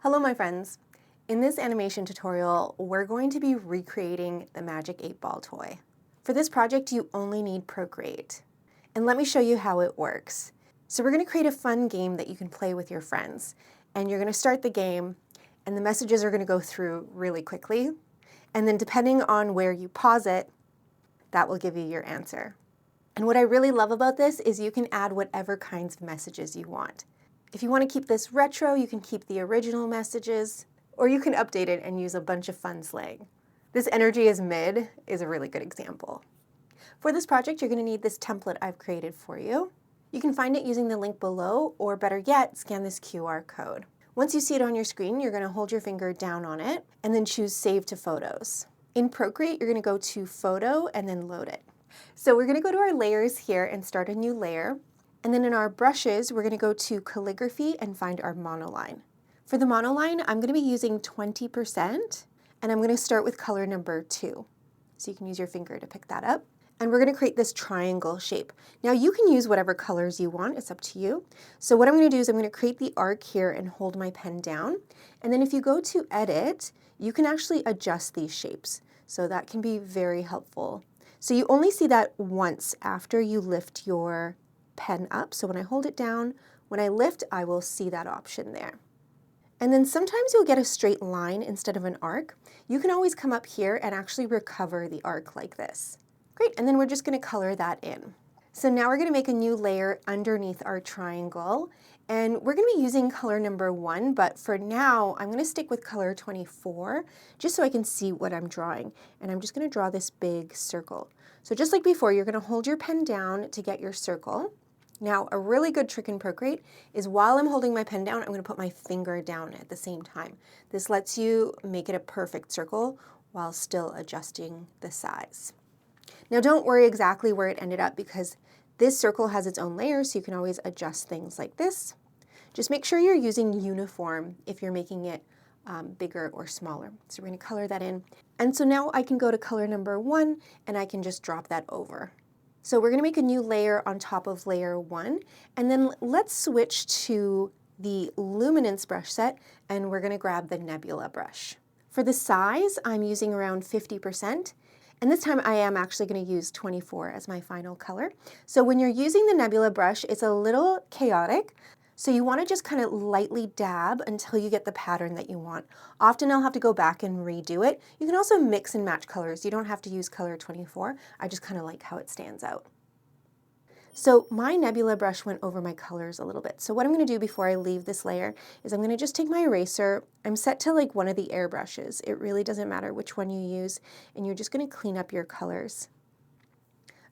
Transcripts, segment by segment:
Hello my friends! In this animation tutorial, we're going to be recreating the Magic 8-Ball toy. For this project, you only need Procreate. And let me show you how it works. So we're going to create a fun game that you can play with your friends. And you're going to start the game, and the messages are going to go through really quickly. And then depending on where you pause it, that will give you your answer. And what I really love about this is you can add whatever kinds of messages you want. If you want to keep this retro, you can keep the original messages, or you can update it and use a bunch of fun slang. This energy is mid is a really good example. For this project, you're going to need this template I've created for you. You can find it using the link below, or better yet, scan this QR code. Once you see it on your screen, you're going to hold your finger down on it and then choose Save to Photos. In Procreate, you're going to go to Photo and then load it. So we're going to go to our layers here and start a new layer. And then in our brushes, we're going to go to calligraphy and find our monoline. For the monoline, I'm going to be using 20%, and I'm going to start with color number 2. So you can use your finger to pick that up. And we're going to create this triangle shape. Now you can use whatever colors you want, it's up to you. So what I'm going to do is I'm going to create the arc here and hold my pen down. And then if you go to edit, you can actually adjust these shapes. So that can be very helpful. So you only see that once after you lift your pen up. So when I hold it down, when I lift, I will see that option there. And then sometimes you'll get a straight line instead of an arc. You can always come up here and actually recover the arc like this. Great, and then we're just going to color that in. So now we're going to make a new layer underneath our triangle, and we're going to be using color number 1, but for now I'm going to stick with color 24 just so I can see what I'm drawing. And I'm just going to draw this big circle. So just like before, you're going to hold your pen down to get your circle. Now, a really good trick in Procreate is while I'm holding my pen down, I'm going to put my finger down at the same time. This lets you make it a perfect circle while still adjusting the size. Now, don't worry exactly where it ended up because this circle has its own layers, so you can always adjust things like this. Just make sure you're using uniform if you're making it bigger or smaller. So we're going to color that in. And so now I can go to color number 1 and I can just drop that over. So we're going to make a new layer on top of layer 1, and then let's switch to the luminance brush set, and we're going to grab the Nebula brush. For the size, I'm using around 50%, and this time I am actually going to use 24 as my final color. So when you're using the Nebula brush, it's a little chaotic, so you want to just kind of lightly dab until you get the pattern that you want. Often I'll have to go back and redo it. You can also mix and match colors. You don't have to use color 24. I just kind of like how it stands out. So my Nebula brush went over my colors a little bit. So what I'm going to do before I leave this layer is I'm going to just take my eraser. I'm set to like one of the airbrushes. It really doesn't matter which one you use, and you're just going to clean up your colors.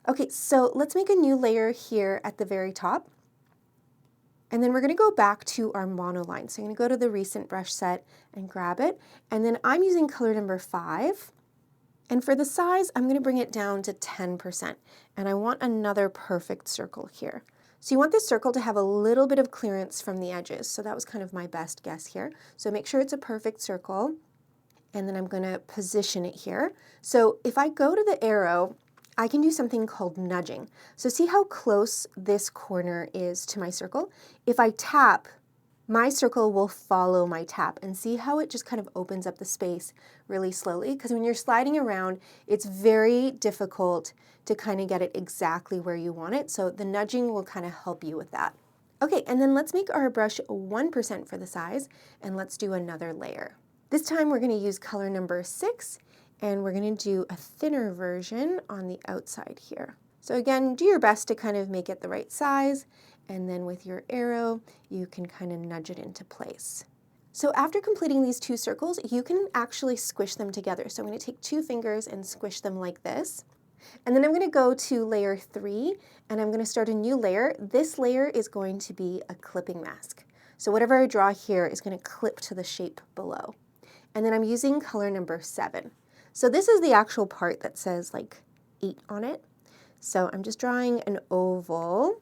Okay, so let's make a new layer here at the very top. And then we're going to go back to our monoline. So I'm going to go to the recent brush set and grab it. And then I'm using color number 5. And for the size, I'm going to bring it down to 10%. And I want another perfect circle here. So you want this circle to have a little bit of clearance from the edges. So that was kind of my best guess here. So make sure it's a perfect circle. And then I'm going to position it here. So if I go to the arrow, I can do something called nudging. So see how close this corner is to my circle? If I tap, my circle will follow my tap, and see how it just kind of opens up the space really slowly? Because when you're sliding around, it's very difficult to kind of get it exactly where you want it. So the nudging will kind of help you with that. Okay, and then let's make our brush 1% for the size, and let's do another layer. This time we're going to use color number 6. And we're going to do a thinner version on the outside here. So again, do your best to kind of make it the right size, and then with your arrow, you can kind of nudge it into place. So after completing these 2 circles, you can actually squish them together. So I'm going to take 2 fingers and squish them like this. And then I'm going to go to layer 3, and I'm going to start a new layer. This layer is going to be a clipping mask. So whatever I draw here is going to clip to the shape below. And then I'm using color number 7. So this is the actual part that says like 8 on it. So I'm just drawing an oval,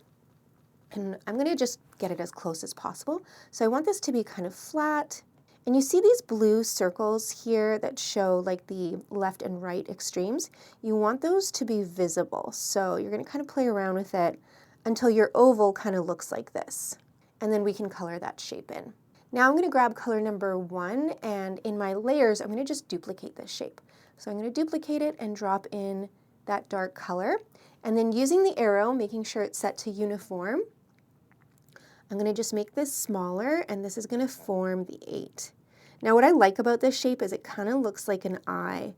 and I'm going to just get it as close as possible. So I want this to be kind of flat. And you see these blue circles here that show like the left and right extremes. You want those to be visible. So you're going to kind of play around with it until your oval kind of looks like this. And then we can color that shape in. Now I'm going to grab color number 1, and in my layers, I'm going to just duplicate this shape. So I'm going to duplicate it and drop in that dark color. And then using the arrow, making sure it's set to uniform, I'm going to just make this smaller, and this is going to form the 8. Now what I like about this shape is it kind of looks like an eye.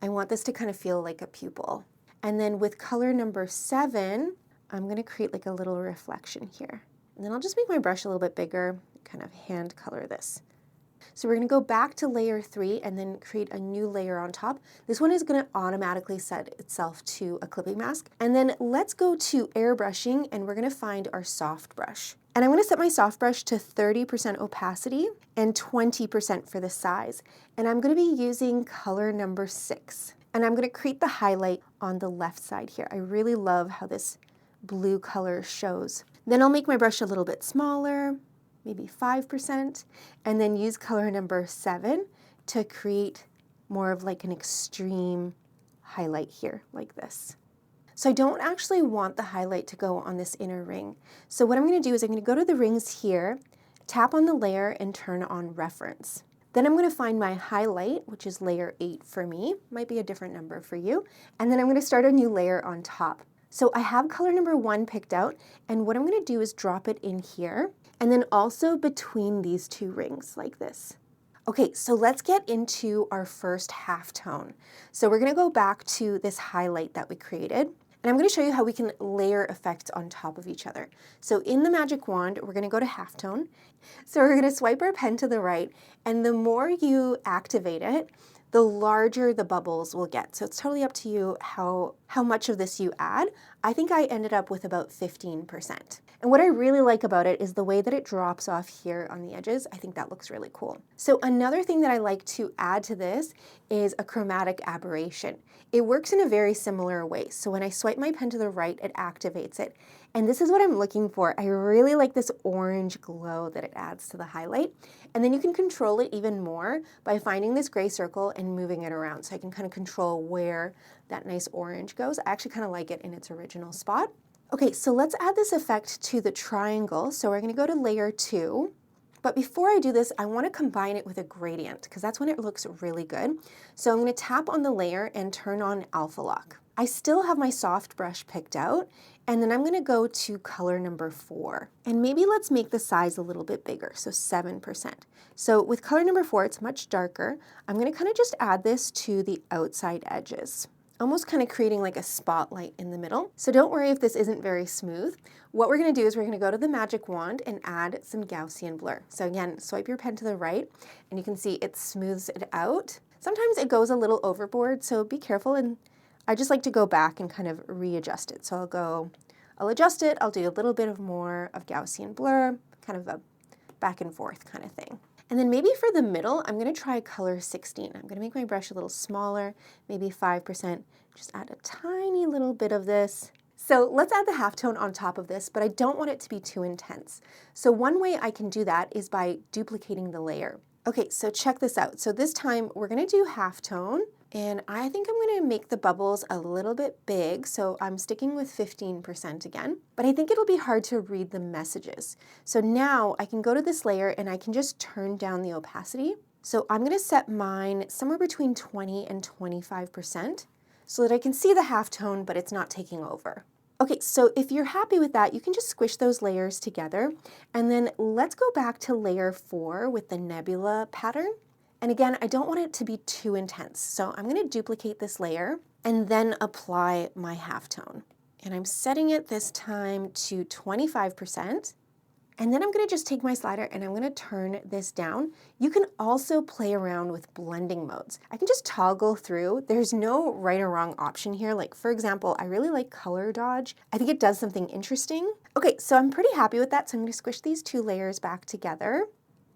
I want this to kind of feel like a pupil. And then with color number 7, I'm going to create like a little reflection here. And then I'll just make my brush a little bit bigger, kind of hand color this. So we're going to go back to layer 3 and then create a new layer on top. This one is going to automatically set itself to a clipping mask. And then let's go to airbrushing, and we're going to find our soft brush. And I'm going to set my soft brush to 30% opacity and 20% for the size. And I'm going to be using color number 6. And I'm going to create the highlight on the left side here. I really love how this blue color shows. Then I'll make my brush a little bit smaller, maybe 5%, and then use color number 7 to create more of like an extreme highlight here, like this. So I don't actually want the highlight to go on this inner ring. So what I'm going to do is I'm going to go to the rings here, tap on the layer, and turn on reference. Then I'm going to find my highlight, which is layer 8 for me, might be a different number for you, and then I'm going to start a new layer on top. So I have color number 1 picked out, and what I'm going to do is drop it in here, and then also between these 2 rings, like this. Okay, so let's get into our first halftone. So we're going to go back to this highlight that we created, and I'm going to show you how we can layer effects on top of each other. So in the magic wand, we're going to go to halftone. So we're going to swipe our pen to the right, and the more you activate it, the larger the bubbles will get. So it's totally up to you how much of this you add. I think I ended up with about 15%. And what I really like about it is the way that it drops off here on the edges. I think that looks really cool. So another thing that I like to add to this is a chromatic aberration. It works in a very similar way. So when I swipe my pen to the right, it activates it. And this is what I'm looking for. I really like this orange glow that it adds to the highlight. And then you can control it even more by finding this gray circle and moving it around. So I can kind of control where that nice orange goes. I actually kind of like it in its original spot. Okay, so let's add this effect to the triangle. So we're going to go to layer 2. But before I do this, I want to combine it with a gradient because that's when it looks really good. So I'm going to tap on the layer and turn on alpha lock. I still have my soft brush picked out, and then I'm going to go to color number 4. And maybe let's make the size a little bit bigger, so 7%. So with color number 4, it's much darker. I'm going to kind of just add this to the outside edges, almost kind of creating like a spotlight in the middle. So don't worry if this isn't very smooth. What we're going to do is we're going to go to the magic wand and add some Gaussian blur. So again, swipe your pen to the right, and you can see it smooths it out. Sometimes it goes a little overboard, so be careful, and I just like to go back and kind of readjust it. So I'll adjust it, I'll do a little bit of more of Gaussian blur, kind of a back and forth kind of thing. And then maybe for the middle, I'm going to try color 16. I'm going to make my brush a little smaller, maybe 5%, just add a tiny little bit of this. So let's add the halftone on top of this, but I don't want it to be too intense. So one way I can do that is by duplicating the layer. Okay, so check this out. So this time we're going to do halftone, and I think I'm going to make the bubbles a little bit big, so I'm sticking with 15% again, but I think it'll be hard to read the messages. So now I can go to this layer and I can just turn down the opacity. So I'm going to set mine somewhere between 20 and 25% so that I can see the halftone, but it's not taking over. Okay, so if you're happy with that, you can just squish those layers together, and then let's go back to layer 4 with the Nebula pattern. And again, I don't want it to be too intense, so I'm going to duplicate this layer and then apply my halftone. And I'm setting it this time to 25. And then I'm going to just take my slider and I'm going to turn this down. You can also play around with blending modes. I can just toggle through. There's no right or wrong option here. Like for example, I really like color dodge. I think it does something interesting. Okay, so I'm pretty happy with that. So I'm going to squish these 2 layers back together.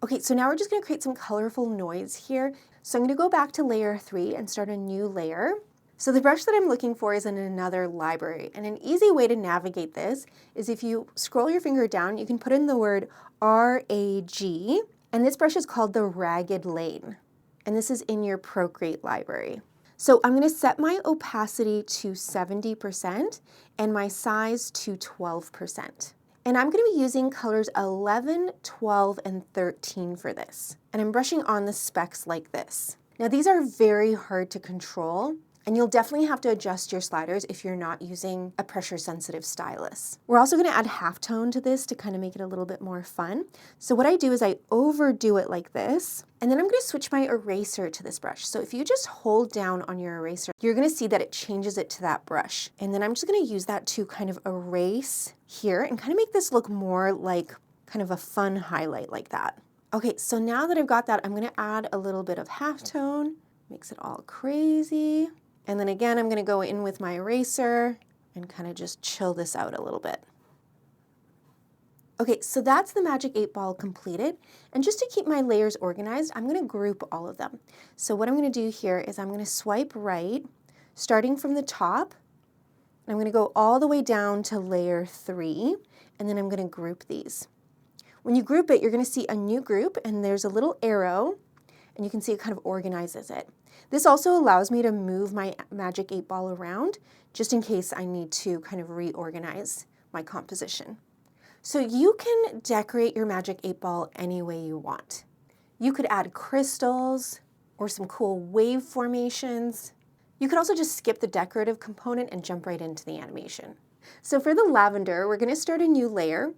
Okay, so now we're just going to create some colorful noise here. So I'm going to go back to layer 3 and start a new layer. So the brush that I'm looking for is in another library, and an easy way to navigate this is if you scroll your finger down, you can put in the word RAG, and this brush is called the Ragged Lane, and this is in your Procreate library. So I'm going to set my opacity to 70% and my size to 12%. And I'm going to be using colors 11, 12, and 13 for this. And I'm brushing on the specks like this. Now these are very hard to control, and you'll definitely have to adjust your sliders if you're not using a pressure sensitive stylus. We're also going to add halftone to this to kind of make it a little bit more fun. So what I do is I overdo it like this, and then I'm going to switch my eraser to this brush. So if you just hold down on your eraser, you're going to see that it changes it to that brush. And then I'm just going to use that to kind of erase here and kind of make this look more like kind of a fun highlight like that. Okay, so now that I've got that, I'm going to add a little bit of halftone, makes it all crazy. And then again, I'm going to go in with my eraser and kind of just chill this out a little bit. Okay, so that's the Magic 8 Ball completed. And just to keep my layers organized, I'm going to group all of them. So what I'm going to do here is I'm going to swipe right, starting from the top. And I'm going to go all the way down to layer 3, and then I'm going to group these. When you group it, you're going to see a new group, and there's a little arrow, and you can see it kind of organizes it. This also allows me to move my Magic 8 Ball around, just in case I need to kind of reorganize my composition. So you can decorate your Magic 8 Ball any way you want. You could add crystals or some cool wave formations. You could also just skip the decorative component and jump right into the animation. So for the lavender, we're going to start a new layer,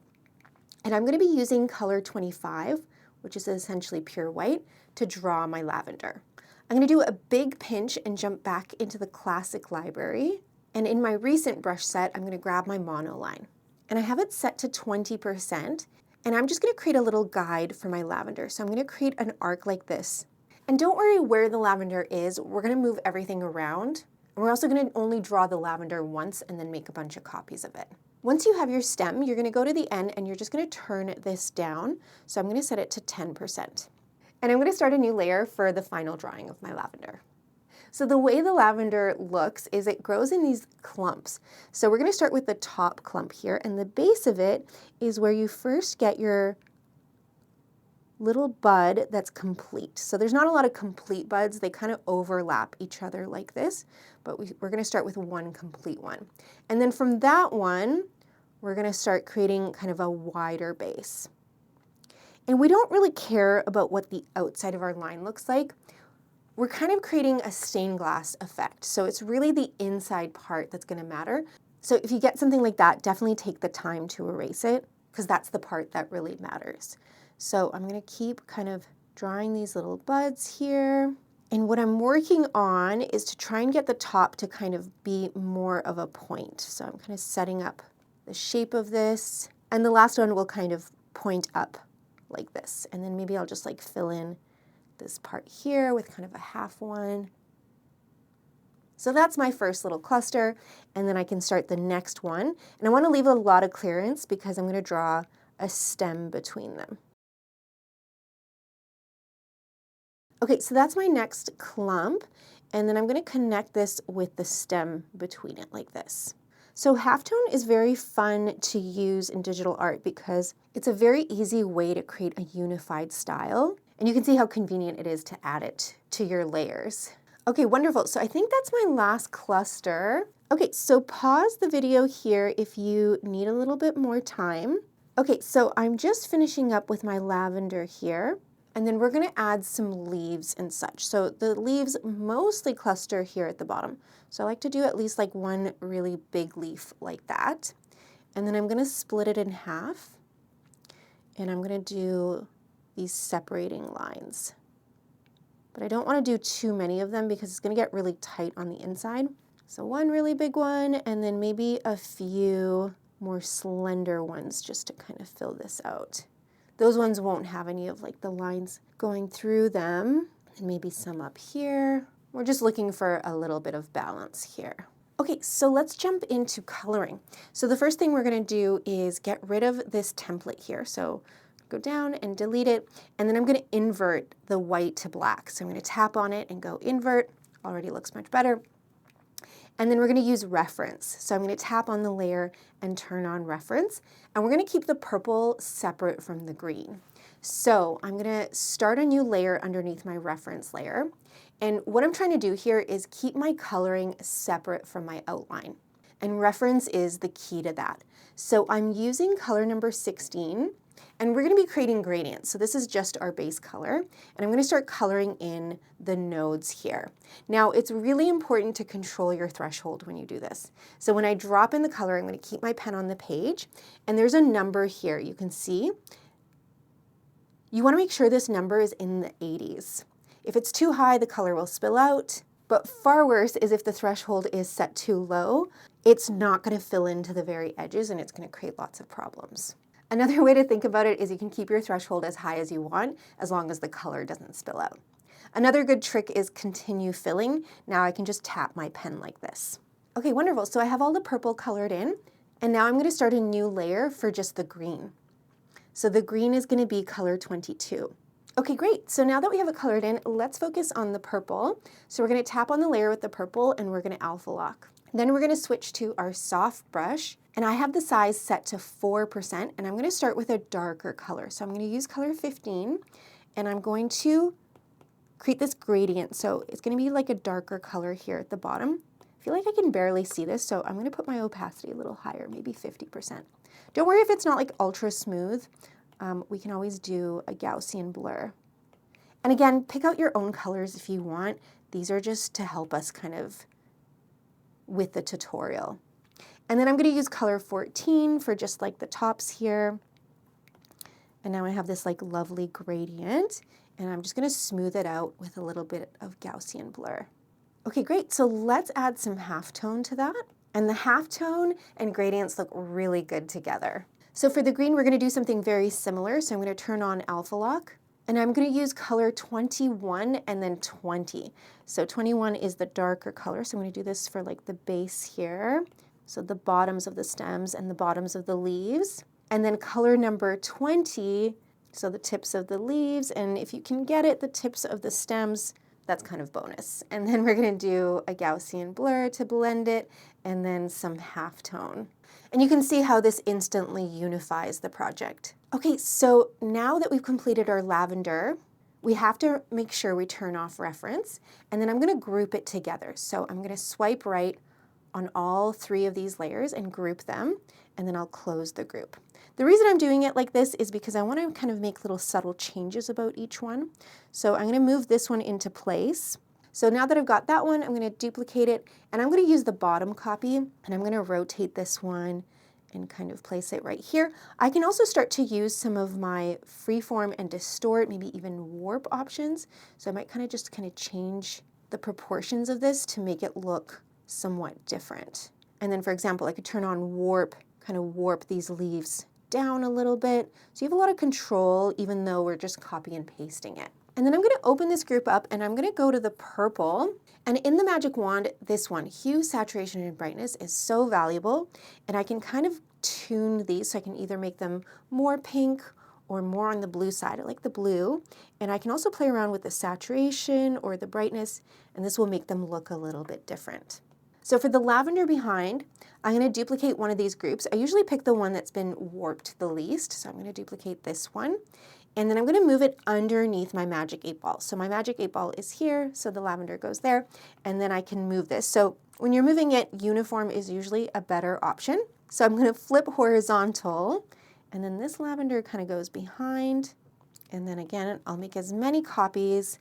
and I'm going to be using color 25, which is essentially pure white, to draw my lavender. I'm going to do a big pinch and jump back into the classic library. And in my recent brush set, I'm going to grab my Monoline. And I have it set to 20%. And I'm just going to create a little guide for my lavender. So I'm going to create an arc like this. And don't worry where the lavender is. We're going to move everything around. And we're also going to only draw the lavender once and then make a bunch of copies of it. Once you have your stem, you're going to go to the end and you're just going to turn this down. So I'm going to set it to 10%. And I'm going to start a new layer for the final drawing of my lavender. So the way the lavender looks is it grows in these clumps. So we're going to start with the top clump here, and the base of it is where you first get your little bud that's complete. So there's not a lot of complete buds. They kind of overlap each other like this, but we're going to start with one complete one. And then from that one, we're going to start creating kind of a wider base. And we don't really care about what the outside of our line looks like. We're kind of creating a stained glass effect. So it's really the inside part that's going to matter. So if you get something like that, definitely take the time to erase it, because that's the part that really matters. So I'm going to keep kind of drawing these little buds here. And what I'm working on is to try and get the top to kind of be more of a point. So I'm kind of setting up the shape of this. And the last one will kind of point up like this. And then maybe I'll just like fill in this part here with kind of a half one. So that's my first little cluster, and then I can start the next one. And I want to leave a lot of clearance because I'm going to draw a stem between them. Okay, so that's my next clump, and then I'm going to connect this with the stem between it like this. So halftone is very fun to use in digital art because it's a very easy way to create a unified style. And you can see how convenient it is to add it to your layers. Okay, wonderful. So I think that's my last cluster. Okay, so pause the video here if you need a little bit more time. Okay, so I'm just finishing up with my lavender here. And then we're going to add some leaves and such. So the leaves mostly cluster here at the bottom. So I like to do at least like one really big leaf like that. And then I'm going to split it in half. And I'm going to do these separating lines. But I don't want to do too many of them because it's going to get really tight on the inside. So one really big one, and then maybe a few more slender ones just to kind of fill this out. Those ones won't have any of like the lines going through them, and maybe some up here. We're just looking for a little bit of balance here. Okay, so let's jump into coloring. So the first thing we're going to do is get rid of this template here. So go down and delete it, and then I'm going to invert the white to black. So I'm going to tap on it and go invert. Already looks much better. And then we're going to use reference. So I'm going to tap on the layer and turn on reference. And we're going to keep the purple separate from the green. So I'm going to start a new layer underneath my reference layer. And what I'm trying to do here is keep my coloring separate from my outline. and reference is the key to that. So I'm using color number 16, and we're going to be creating gradients. So this is just our base color, and I'm going to start coloring in the nodes here. Now, it's really important to control your threshold when you do this. So when I drop in the color, I'm going to keep my pen on the page, and there's a number here. You can see. You want to make sure this number is in the 80s. If it's too high, the color will spill out. But far worse is if the threshold is set too low, it's not going to fill into the very edges and it's going to create lots of problems. Another way to think about it is you can keep your threshold as high as you want, as long as the color doesn't spill out. Another good trick is continue filling. Now I can just tap my pen like this. Okay, wonderful. So I have all the purple colored in, and now I'm going to start a new layer for just the green. So the green is going to be color 22. Okay, great. So now that we have it colored in, let's focus on the purple. So we're going to tap on the layer with the purple and we're going to alpha lock. Then we're going to switch to our soft brush, and I have the size set to 4%, and I'm going to start with a darker color. So I'm going to use color 15, and I'm going to create this gradient. So it's going to be like a darker color here at the bottom. I feel like I can barely see this, so I'm going to put my opacity a little higher, maybe 50%. Don't worry if it's not like ultra smooth. We can always do a Gaussian blur. And again, pick out your own colors if you want. These are just to help us kind of with the tutorial. And then I'm going to use color 14 for just like the tops here. And now I have this like lovely gradient, and I'm just going to smooth it out with a little bit of Gaussian blur. Okay, great. So let's add some halftone to that. And the halftone and gradients look really good together. So for the green, we're going to do something very similar. So I'm going to turn on alpha lock, and I'm going to use color 21 and then 20. So 21 is the darker color. So I'm going to do this for like the base here. So the bottoms of the stems and the bottoms of the leaves. And then color number 20, so the tips of the leaves. And if you can get it, the tips of the stems, that's kind of bonus. And then we're going to do a Gaussian blur to blend it, and then some halftone. And you can see how this instantly unifies the project. Okay, so now that we've completed our lavender, we have to make sure we turn off reference, and then I'm going to group it together. So I'm going to swipe right on all three of these layers and group them, and then I'll close the group. The reason I'm doing it like this is because I want to kind of make little subtle changes about each one. So I'm going to move this one into place. So now that I've got that one, I'm going to duplicate it, and I'm going to use the bottom copy, and I'm going to rotate this one and kind of place it right here. I can also start to use some of my freeform and distort, maybe even warp options. So I might kind of change the proportions of this to make it look somewhat different. And then, for example, I could turn on warp, kind of warp these leaves down a little bit. So you have a lot of control, even though we're just copy and pasting it. And then I'm going to open this group up, and I'm going to go to the purple. And in the magic wand, this one, hue, saturation, and brightness, is so valuable. And I can kind of tune these, so I can either make them more pink or more on the blue side. I like the blue. And I can also play around with the saturation or the brightness, and this will make them look a little bit different. So for the lavender behind, I'm going to duplicate one of these groups. I usually pick the one that's been warped the least, so I'm going to duplicate this one. And then I'm going to move it underneath my magic 8-ball. So my magic 8-ball is here, so the lavender goes there, and then I can move this. So when you're moving it, uniform is usually a better option. So I'm going to flip horizontal, and then this lavender kind of goes behind. And then again, I'll make as many copies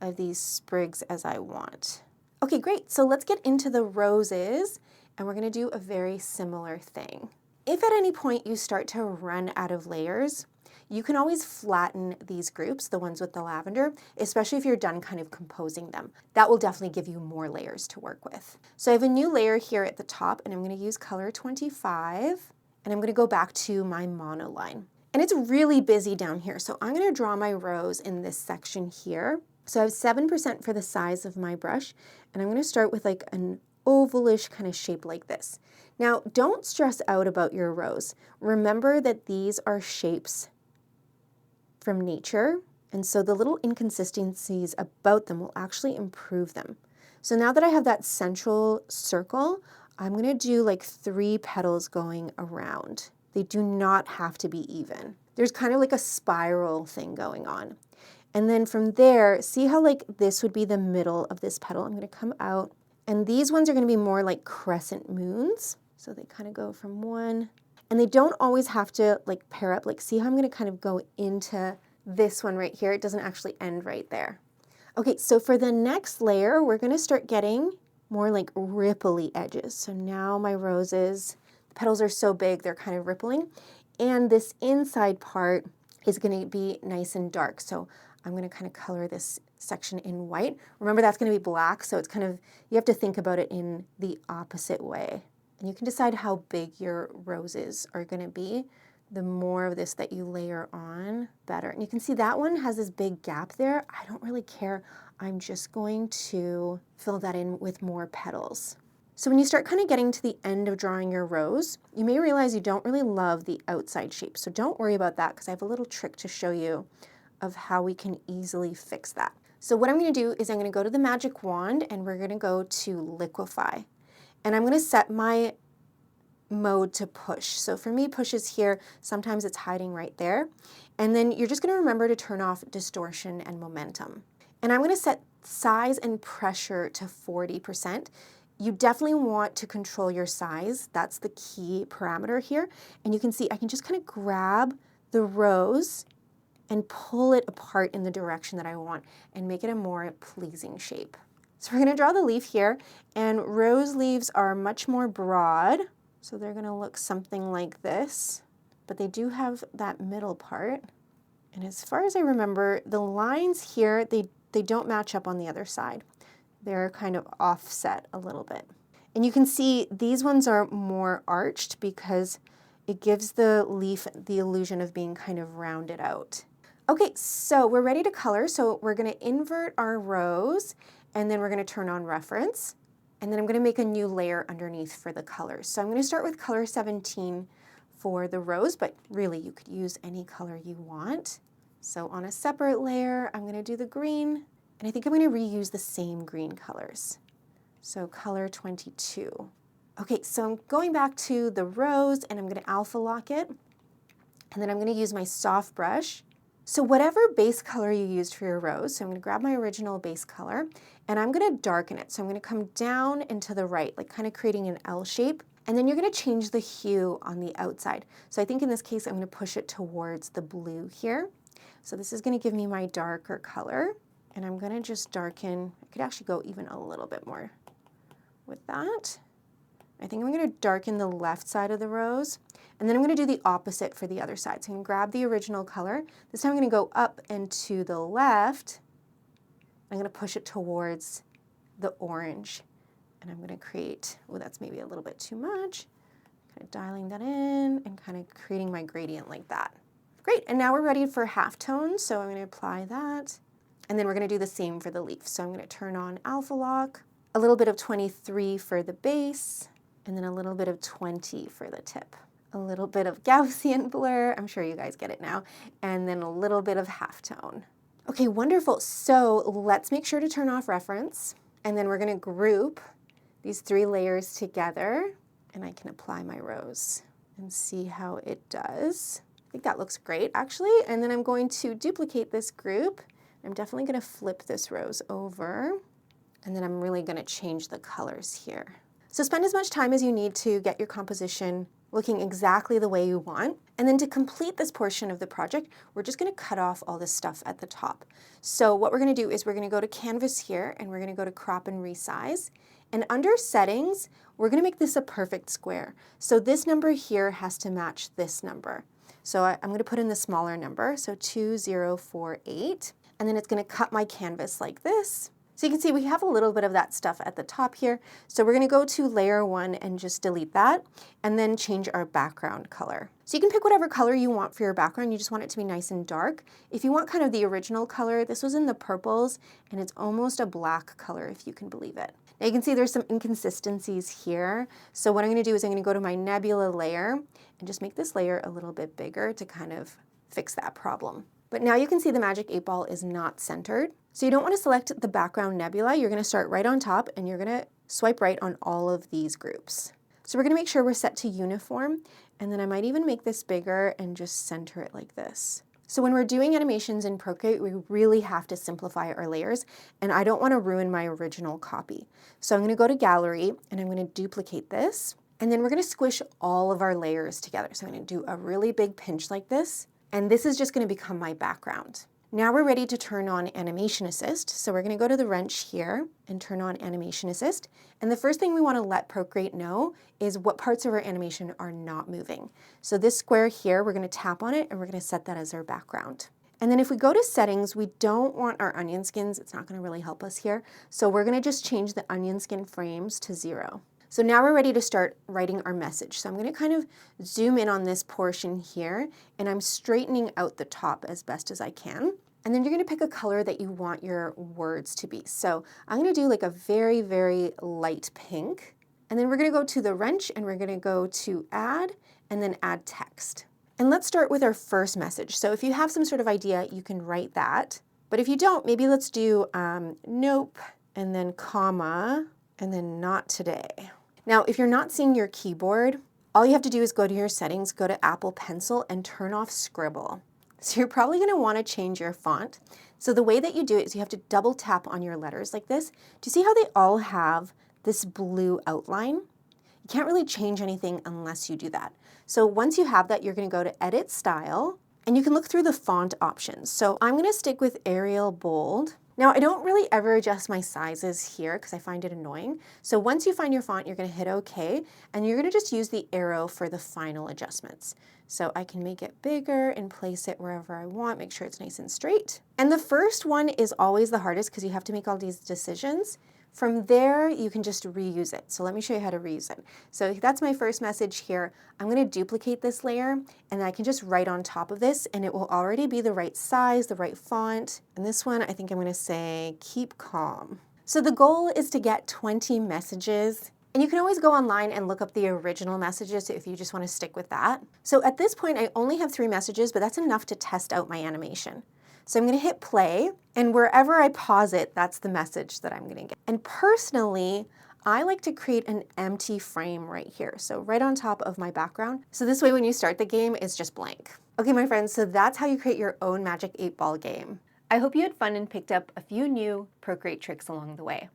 of these sprigs as I want. Okay, great. So let's get into the roses, and we're going to do a very similar thing. If at any point you start to run out of layers, you can always flatten these groups, the ones with the lavender, especially if you're done kind of composing them. That will definitely give you more layers to work with. So I have a new layer here at the top, and I'm going to use color 25, and I'm going to go back to my monoline. And it's really busy down here, so I'm going to draw my rose in this section here. So I have 7% for the size of my brush, and I'm going to start with like an ovalish kind of shape like this. Now, don't stress out about your rose. Remember that these are shapes from nature, and so the little inconsistencies about them will actually improve them. So now that I have that central circle, I'm going to do like 3 petals going around. They do not have to be even. There's kind of like a spiral thing going on. And then from there, see how like this would be the middle of this petal? I'm going to come out And these ones are going to be more like crescent moons. So they kind of go from one, and they don't always have to like pair up. Like, see how I'm going to kind of go into this one right here? It doesn't actually end right there. Okay, so for the next layer, we're going to start getting more like ripply edges. So now my roses, the petals are so big, they're kind of rippling. And this inside part is going to be nice and dark. So I'm going to kind of color this section in white. Remember, that's going to be black, so it's kind of, you have to think about it in the opposite way. And you can decide how big your roses are going to be. The more of this that you layer on, better. And you can see that one has this big gap there. I don't really care. I'm just going to fill that in with more petals. So when you start kind of getting to the end of drawing your rose, you may realize you don't really love the outside shape. So don't worry about that, because I have a little trick to show you of how we can easily fix that. So what I'm going to do is I'm going to go to the magic wand, and we're going to go to liquefy. And I'm going to set my mode to push. So for me, push is here. Sometimes it's hiding right there. And then you're just going to remember to turn off distortion and momentum. And I'm going to set size and pressure to 40%. You definitely want to control your size. That's the key parameter here. And you can see I can just kind of grab the rose and pull it apart in the direction that I want and make it a more pleasing shape. So we're going to draw the leaf here, and rose leaves are much more broad. So they're going to look something like this, but they do have that middle part. And as far as I remember, the lines here, they don't match up on the other side. They're kind of offset a little bit. And you can see these ones are more arched because it gives the leaf the illusion of being kind of rounded out. Okay, so we're ready to color. So we're going to invert our rose, and then we're going to turn on reference. And then I'm going to make a new layer underneath for the colors. So I'm going to start with color 17 for the rose, but really you could use any color you want. So on a separate layer, I'm going to do the green, and I think I'm going to reuse the same green colors. So color 22. Okay, so I'm going back to the rose, and I'm going to alpha lock it, and then I'm going to use my soft brush. So whatever base color you used for your rose, so I'm going to grab my original base color, and I'm going to darken it. So I'm going to come down and to the right, like kind of creating an L shape, and then you're going to change the hue on the outside. So I think in this case, I'm going to push it towards the blue here. So this is going to give me my darker color, and I'm going to just darken. I could actually go even a little bit more with that. I think I'm going to darken the left side of the rose, and then I'm going to do the opposite for the other side. So I'm going to grab the original color. This time I'm going to go up and to the left. I'm going to push it towards the orange, and I'm going to create, oh, that's maybe a little bit too much. Kind of dialing that in and kind of creating my gradient like that. Great, and now we're ready for halftone. So I'm going to apply that, and then we're going to do the same for the leaf. So I'm going to turn on alpha lock, a little bit of 23 for the base, and then a little bit of 20 for the tip. A little bit of Gaussian blur, I'm sure you guys get it now, and then a little bit of halftone. Okay, wonderful. So let's make sure to turn off reference, and then we're going to group these 3 layers together, and I can apply my rose and see how it does. I think that looks great, actually, and then I'm going to duplicate this group. I'm definitely going to flip this rose over, and then I'm really going to change the colors here. So spend as much time as you need to get your composition looking exactly the way you want. And then to complete this portion of the project, we're just going to cut off all this stuff at the top. So what we're going to do is we're going to go to Canvas here, and we're going to go to Crop and Resize. And under Settings, we're going to make this a perfect square. So this number here has to match this number. So I'm going to put in the smaller number, so 2048. And then it's going to cut my canvas like this. So you can see we have a little bit of that stuff at the top here. So we're going to go to layer 1 and just delete that, and then change our background color. So you can pick whatever color you want for your background. You just want it to be nice and dark. If you want kind of the original color, this was in the purples, and it's almost a black color, if you can believe it. Now you can see there's some inconsistencies here. So what I'm going to do is I'm going to go to my Nebula layer and just make this layer a little bit bigger to kind of fix that problem. But now you can see the Magic 8 Ball is not centered. So you don't want to select the background nebula. You're going to start right on top, and you're going to swipe right on all of these groups. So we're going to make sure we're set to uniform, and then I might even make this bigger and just center it like this. So when we're doing animations in Procreate, we really have to simplify our layers, and I don't want to ruin my original copy. So I'm going to go to Gallery, and I'm going to duplicate this, and then we're going to squish all of our layers together. So I'm going to do a really big pinch like this, and this is just going to become my background. Now we're ready to turn on Animation Assist. So we're going to go to the wrench here and turn on Animation Assist. And the first thing we want to let Procreate know is what parts of our animation are not moving. So this square here, we're going to tap on it and we're going to set that as our background. And then if we go to settings, we don't want our onion skins. It's not going to really help us here. So we're going to just change the onion skin frames to 0. So now we're ready to start writing our message. So I'm going to kind of zoom in on this portion here, and I'm straightening out the top as best as I can. And then you're going to pick a color that you want your words to be. So I'm going to do like a very, very light pink. And then we're going to go to the wrench and we're going to go to add and then add text. And let's start with our first message. So if you have some sort of idea, you can write that. But if you don't, maybe let's do nope, and then comma, and then not today. Now, if you're not seeing your keyboard, all you have to do is go to your settings, go to Apple Pencil, and turn off Scribble. So you're probably going to want to change your font. So the way that you do it is you have to double tap on your letters like this. Do you see how they all have this blue outline? You can't really change anything unless you do that. So once you have that, you're going to go to Edit Style, and you can look through the font options. So I'm going to stick with Arial Bold. Now, I don't really ever adjust my sizes here because I find it annoying. So once you find your font, you're going to hit OK, and you're going to just use the arrow for the final adjustments. So I can make it bigger and place it wherever I want, make sure it's nice and straight. And the first one is always the hardest because you have to make all these decisions. From there, you can just reuse it. So let me show you how to reuse it. So that's my first message here. I'm going to duplicate this layer, and I can just write on top of this, and it will already be the right size, the right font. And this one, I think I'm going to say, keep calm. So the goal is to get 20 messages. And you can always go online and look up the original messages if you just want to stick with that. So at this point, I only have 3 messages, but that's enough to test out my animation. So I'm going to hit play, and wherever I pause it, that's the message that I'm going to get. And personally, I like to create an empty frame right here, so right on top of my background. So this way, when you start the game, it's just blank. Okay, my friends, so that's how you create your own Magic 8-Ball game. I hope you had fun and picked up a few new Procreate tricks along the way.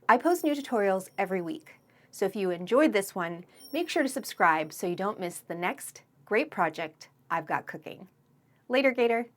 I post new tutorials every week, so if you enjoyed this one, make sure to subscribe so you don't miss the next great project I've got cooking. Later, Gator!